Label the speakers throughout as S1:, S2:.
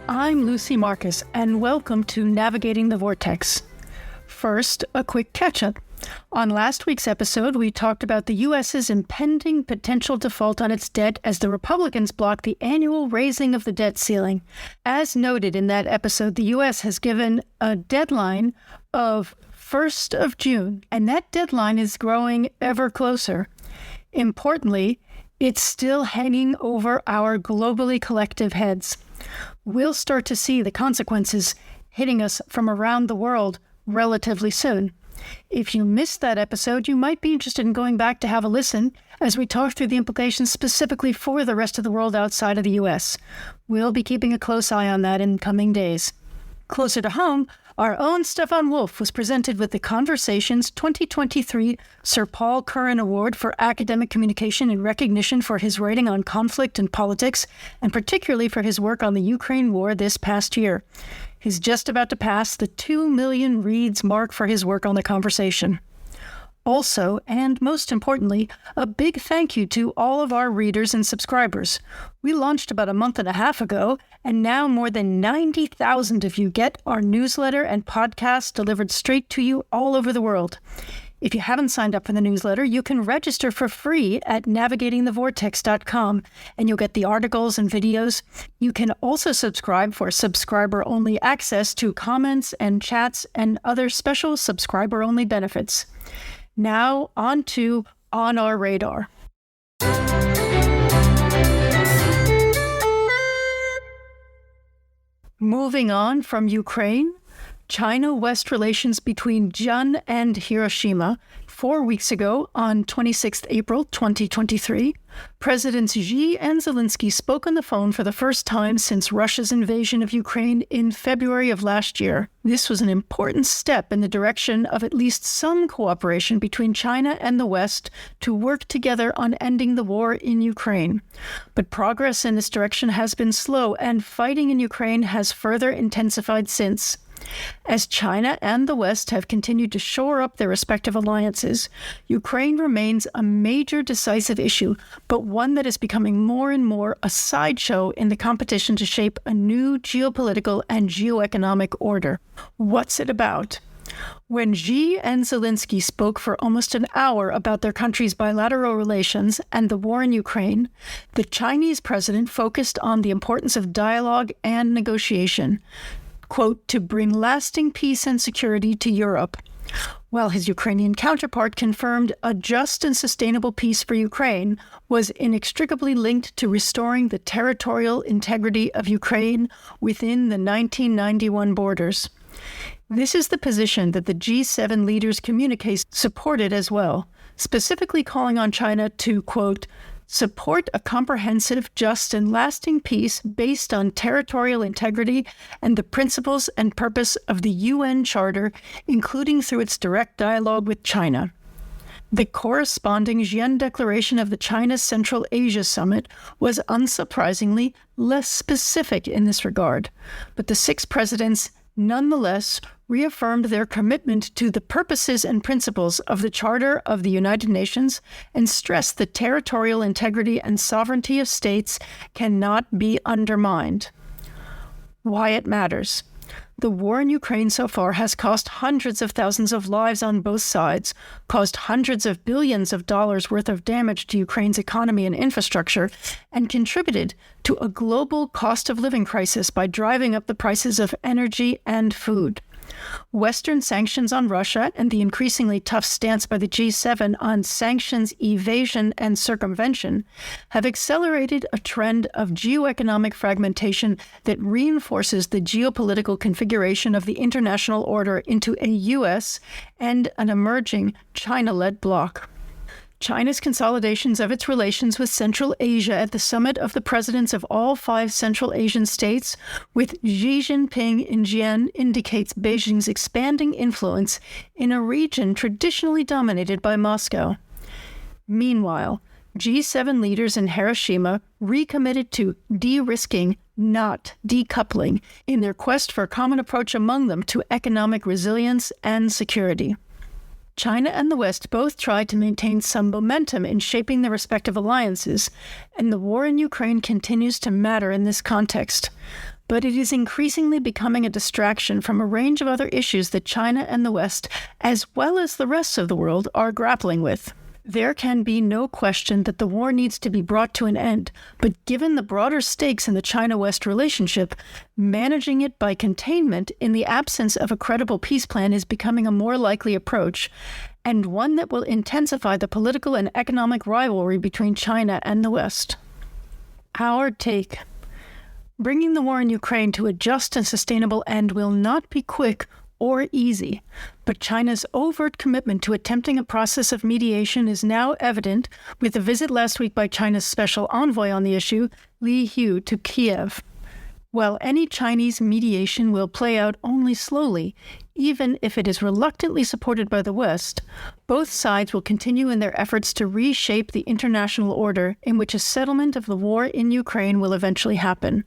S1: I'm Lucy Marcus, and welcome to Navigating the Vortex. First, a quick catch-up. On last week's episode, we talked about the U.S.'s impending potential default on its debt as the Republicans block the annual raising of the debt ceiling. As noted in that episode, the U.S. has given a deadline of 1st of June, and that deadline is growing ever closer. Importantly, it's still hanging over our globally collective heads. We'll start to see the consequences hitting us from around the world relatively soon. If you missed that episode, you might be interested in going back to have a listen as we talk through the implications specifically for the rest of the world outside of the U.S. We'll be keeping a close eye on that in coming days. Closer to home, our own Stefan Wolf was presented with the Conversations 2023 Sir Paul Curran Award for Academic Communication in recognition for his writing on conflict and politics, and particularly for his work on the Ukraine war this past year. He's just about to pass the 2 million reads mark for his work on the conversation. Also, and most importantly, a big thank you to all of our readers and subscribers. We launched about a month and a half ago, and now more than 90,000 of you get our newsletter and podcast delivered straight to you all over the world. If you haven't signed up for the newsletter, you can register for free at navigatingthevortex.com, and you'll get the articles and videos. You can also subscribe for subscriber-only access to comments and chats and other special subscriber-only benefits. Now, on to On Our Radar. Moving on from Ukraine, China-West relations between Xi'an and Hiroshima. 4 weeks ago, on 26th April 2023, Presidents Xi and Zelensky spoke on the phone for the first time since Russia's invasion of Ukraine in February of last year. This was an important step in the direction of at least some cooperation between China and the West to work together on ending the war in Ukraine. But progress in this direction has been slow, and fighting in Ukraine has further intensified since. As China and the West have continued to shore up their respective alliances, Ukraine remains a major decisive issue, but one that is becoming more and more a sideshow in the competition to shape a new geopolitical and geoeconomic order. What's it about? When Xi and Zelensky spoke for almost an hour about their countries' bilateral relations and the war in Ukraine, the Chinese president focused on the importance of dialogue and negotiation, quote, to bring lasting peace and security to Europe, while his Ukrainian counterpart confirmed a just and sustainable peace for Ukraine was inextricably linked to restoring the territorial integrity of Ukraine within the 1991 borders. This is the position that the G7 leaders' communiques supported as well, specifically calling on China to, quote, support a comprehensive, just, and lasting peace based on territorial integrity and the principles and purpose of the UN Charter, including through its direct dialogue with China. The corresponding Xi'an Declaration of the China Central Asia Summit was unsurprisingly less specific in this regard, but the 6 presidents nonetheless reaffirmed their commitment to the purposes and principles of the Charter of the United Nations and stressed that territorial integrity and sovereignty of states cannot be undermined. Why it matters. The war in Ukraine so far has cost hundreds of thousands of lives on both sides, caused hundreds of billions of dollars worth of damage to Ukraine's economy and infrastructure, and contributed to a global cost of living crisis by driving up the prices of energy and food. Western sanctions on Russia and the increasingly tough stance by the G7 on sanctions evasion and circumvention have accelerated a trend of geoeconomic fragmentation that reinforces the geopolitical configuration of the international order into a U.S. and an emerging China-led bloc. China's consolidations of its relations with Central Asia at the summit of the presidents of all 5 Central Asian states with Xi Jinping in Xi'an indicates Beijing's expanding influence in a region traditionally dominated by Moscow. Meanwhile, G7 leaders in Hiroshima recommitted to de-risking, not decoupling, in their quest for a common approach among them to economic resilience and security. China and the West both tried to maintain some momentum in shaping their respective alliances, and the war in Ukraine continues to matter in this context. but it is increasingly becoming a distraction from a range of other issues that China and the West, as well as the rest of the world, are grappling with. There can be no question that the war needs to be brought to an end, but given the broader stakes in the China-West relationship, managing it by containment in the absence of a credible peace plan is becoming a more likely approach, and one that will intensify the political and economic rivalry between China and the West. Our take. Bringing the war in Ukraine to a just and sustainable end will not be quick or easy, but China's overt commitment to attempting a process of mediation is now evident with the visit last week by China's special envoy on the issue, Li Hu, to Kiev. While any Chinese mediation will play out only slowly, even if it is reluctantly supported by the West, both sides will continue in their efforts to reshape the international order in which a settlement of the war in Ukraine will eventually happen.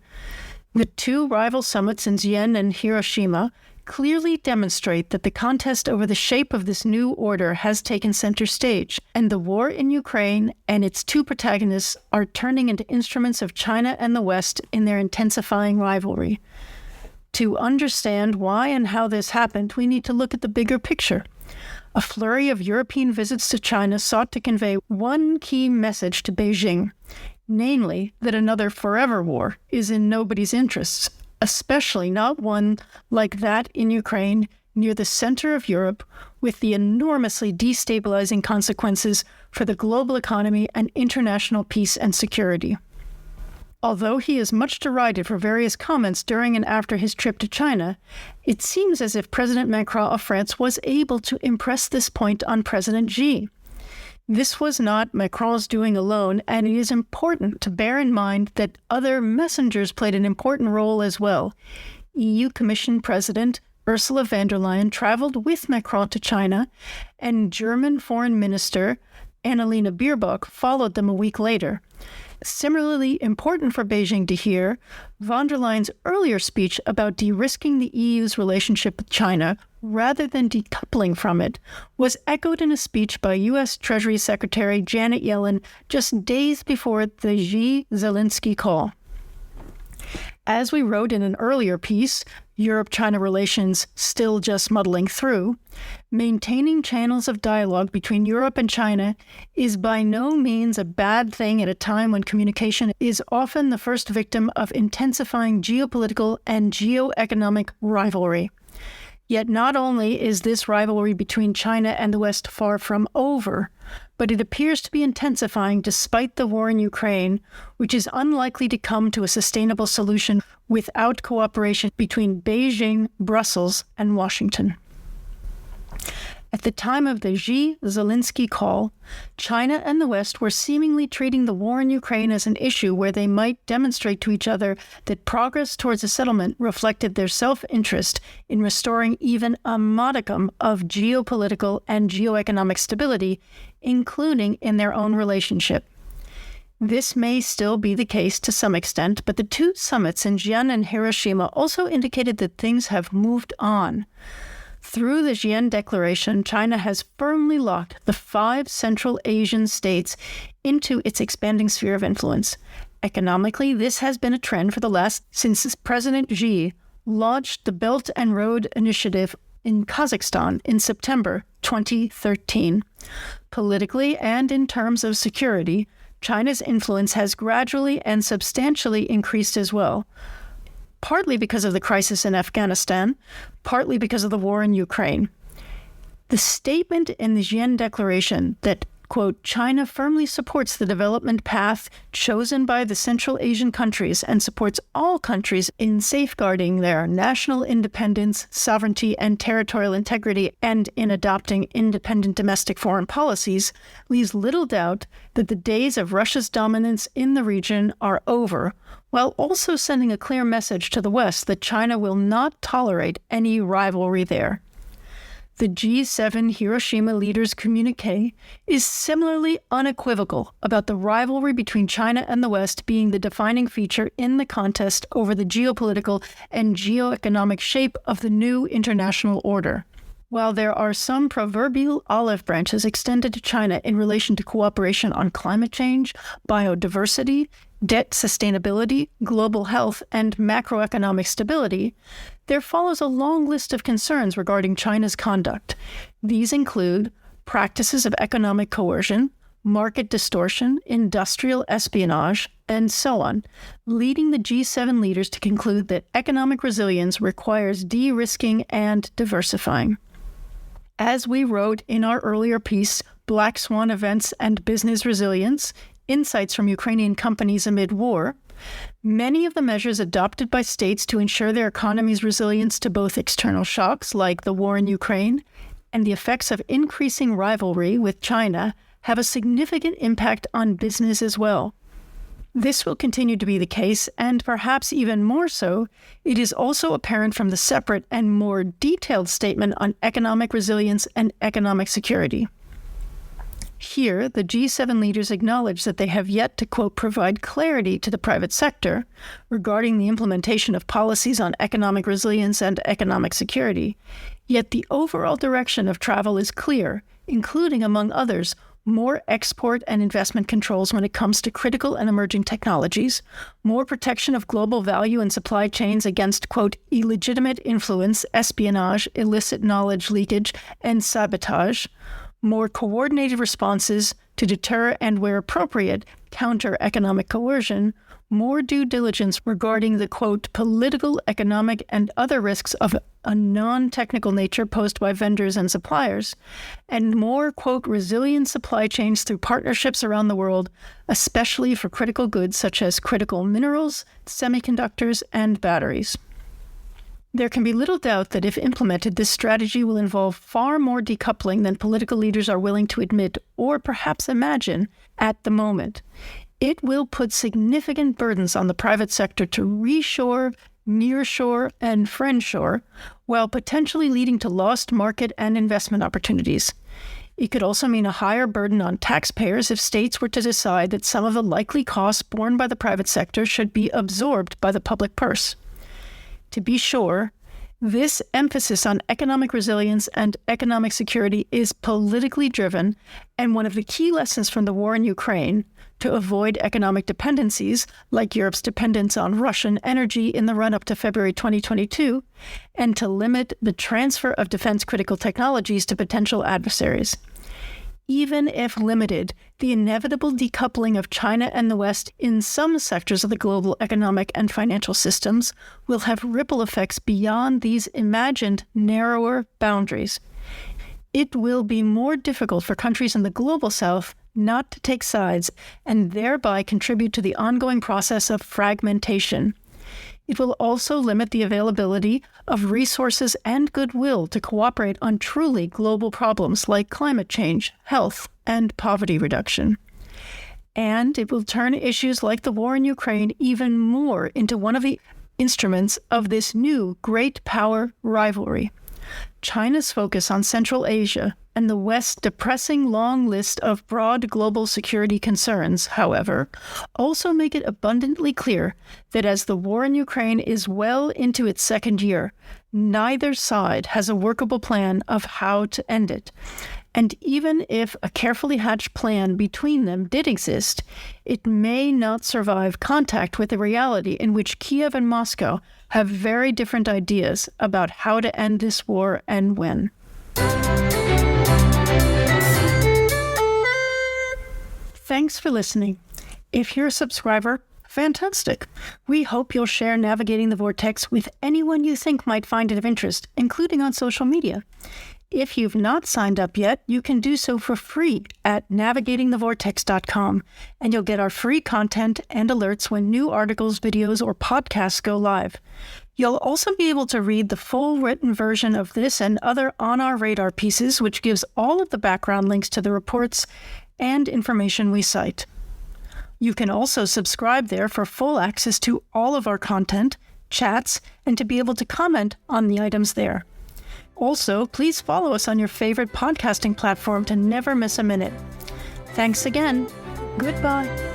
S1: The two rival summits in Xi'an and Hiroshima clearly demonstrate that the contest over the shape of this new order has taken center stage, and the war in Ukraine and its two protagonists are turning into instruments of China and the West in their intensifying rivalry. To understand why and how this happened, we need to look at the bigger picture. A flurry of European visits to China sought to convey one key message to Beijing, namely that another forever war is in nobody's interests, especially not one like that in Ukraine, near the center of Europe, with the enormously destabilizing consequences for the global economy and international peace and security. Although he is much derided for various comments during and after his trip to China, it seems as if President Macron of France was able to impress this point on President Xi. This was not Macron's doing alone, and it is important to bear in mind that other messengers played an important role as well. EU Commission President Ursula von der Leyen traveled with Macron to China, and German Foreign Minister Annalena Baerbock followed them a week later. Similarly important for Beijing to hear, von der Leyen's earlier speech about de-risking the EU's relationship with China, rather than decoupling from it, was echoed in a speech by U.S. Treasury Secretary Janet Yellen just days before the Xi-Zelensky call. As we wrote in an earlier piece, Europe-China relations still just muddling through, maintaining channels of dialogue between Europe and China is by no means a bad thing at a time when communication is often the first victim of intensifying geopolitical and geoeconomic rivalry. Yet not only is this rivalry between China and the West far from over, but it appears to be intensifying despite the war in Ukraine, which is unlikely to come to a sustainable solution without cooperation between Beijing, Brussels, and Washington. At the time of the Xi-Zelensky call, China and the West were seemingly treating the war in Ukraine as an issue where they might demonstrate to each other that progress towards a settlement reflected their self-interest in restoring even a modicum of geopolitical and geoeconomic stability, including in their own relationship. This may still be the case to some extent, but the two summits in Xi'an and Hiroshima also indicated that things have moved on. Through the Xi'an Declaration, China has firmly locked the 5 Central Asian states into its expanding sphere of influence. Economically, this has been a trend since President Xi launched the Belt and Road Initiative in Kazakhstan in September 2013. Politically and in terms of security, China's influence has gradually and substantially increased as well, partly because of the crisis in Afghanistan, partly because of the war in Ukraine. The statement in the Xi'an Declaration that, quote, China firmly supports the development path chosen by the Central Asian countries and supports all countries in safeguarding their national independence, sovereignty, and territorial integrity, and in adopting independent domestic foreign policies, leaves little doubt that the days of Russia's dominance in the region are over, while also sending a clear message to the West that China will not tolerate any rivalry there. The G7 Hiroshima leaders' communiqué is similarly unequivocal about the rivalry between China and the West being the defining feature in the contest over the geopolitical and geoeconomic shape of the new international order. While there are some proverbial olive branches extended to China in relation to cooperation on climate change, biodiversity, debt sustainability, global health, and macroeconomic stability, there follows a long list of concerns regarding China's conduct. These include practices of economic coercion, market distortion, industrial espionage, and so on, leading the G7 leaders to conclude that economic resilience requires de-risking and diversifying. As we wrote in our earlier piece, Black Swan Events and Business Resilience, Insights from Ukrainian Companies Amid War, many of the measures adopted by states to ensure their economy's resilience to both external shocks like the war in Ukraine and the effects of increasing rivalry with China have a significant impact on business as well. This will continue to be the case, and perhaps even more so, it is also apparent from the separate and more detailed statement on economic resilience and economic security. Here, the G7 leaders acknowledge that they have yet to, quote, provide clarity to the private sector regarding the implementation of policies on economic resilience and economic security, yet the overall direction of travel is clear, including, among others, more export and investment controls when it comes to critical and emerging technologies, more protection of global value and supply chains against, quote, illegitimate influence, espionage, illicit knowledge leakage, and sabotage, more coordinated responses to deter and, where appropriate, counter economic coercion, more due diligence regarding the, quote, political, economic, and other risks of a non-technical nature posed by vendors and suppliers, and more, quote, resilient supply chains through partnerships around the world, especially for critical goods such as critical minerals, semiconductors, and batteries. There can be little doubt that if implemented, this strategy will involve far more decoupling than political leaders are willing to admit or perhaps imagine at the moment. It will put significant burdens on the private sector to reshore, nearshore, and friendshore, while potentially leading to lost market and investment opportunities. It could also mean a higher burden on taxpayers if states were to decide that some of the likely costs borne by the private sector should be absorbed by the public purse. To be sure, this emphasis on economic resilience and economic security is politically driven, and one of the key lessons from the war in Ukraine, to avoid economic dependencies, like Europe's dependence on Russian energy in the run-up to February 2022, and to limit the transfer of defense-critical technologies to potential adversaries. Even if limited, the inevitable decoupling of China and the West in some sectors of the global economic and financial systems will have ripple effects beyond these imagined narrower boundaries. It will be more difficult for countries in the global South not to take sides and thereby contribute to the ongoing process of fragmentation. It will also limit the availability of resources and goodwill to cooperate on truly global problems like climate change, health, and poverty reduction. And it will turn issues like the war in Ukraine even more into one of the instruments of this new great power rivalry. China's focus on Central Asia and the West's depressing long list of broad global security concerns, however, also make it abundantly clear that as the war in Ukraine is well into its second year, neither side has a workable plan of how to end it. And even if a carefully hatched plan between them did exist, it may not survive contact with the reality in which Kiev and Moscow have very different ideas about how to end this war and when. Thanks for listening. If you're a subscriber, fantastic. We hope you'll share Navigating the Vortex with anyone you think might find it of interest, including on social media. If you've not signed up yet, you can do so for free at navigatingthevortex.com, and you'll get our free content and alerts when new articles, videos, or podcasts go live. You'll also be able to read the full written version of this and other On Our Radar pieces, which gives all of the background links to the reports and information we cite. You can also subscribe there for full access to all of our content, chats, and to be able to comment on the items there. Also, please follow us on your favorite podcasting platform to never miss a minute. Thanks again. Goodbye.